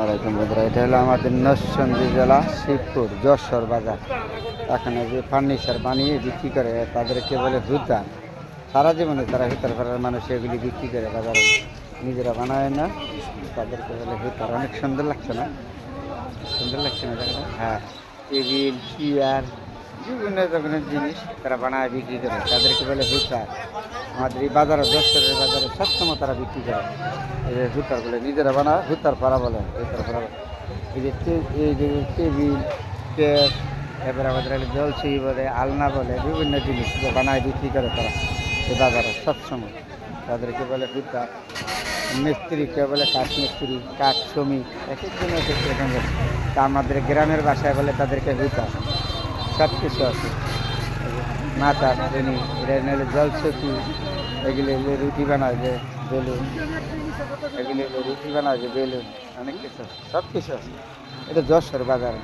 আলাইকুম বন্ধুরা, এটা হলো আমাদের নরসিংদী জেলা শিবপুর যশোর বাজার। এখানে যে ফার্নিচার বানিয়ে বিক্রি করে তাদেরকে বলে হুতার। সারা জীবনে তারা হুতার করার মানুষ এগুলি বিক্রি করে বাজারে, নিজেরা বানায় না, তাদেরকে বলে হুতার। অনেক সুন্দর লাগছে না? সুন্দর লাগছে না জায়গাটা? হ্যাঁ, টেবিল চেয়ার বিভিন্ন ধরনের জিনিস তারা বানায় বিক্রি করে, তাদেরকে বলে হুতার। আমাদের এই বাজারে যশোরের বাজারে সবসময় তারা বিক্রি করে এই যে হুতার বলে, নিজেরা বানায় হুতার পাড়া বলে, হুতার পাড়া। এই যে টেবিল চেয়ার, এবার আমাদের জলসি বলে, আলনা বলে, বিভিন্ন জিনিস বানায় বিক্রি করে তারা এই বাজারে সবসময়, তাদেরকে বলে হুতার। মিস্ত্রিকে বলে কাঠ মিস্ত্রি, কাঠ শ্রমিক, এক একজন এক এক রকমের। তা আমাদের গ্রামের বাসায় বলে তাদেরকে হুতার। সব কিছু আছে, মাথা শ্রেণী, এটা নিলে জলসকি, এগুলো এলে রুটি বানায় যে বেলুন, এগুলো এলে রুটি বানায় যে বেলুন, অনেক কিছু, সব কিছু আছে। এটা যশোর বাজার।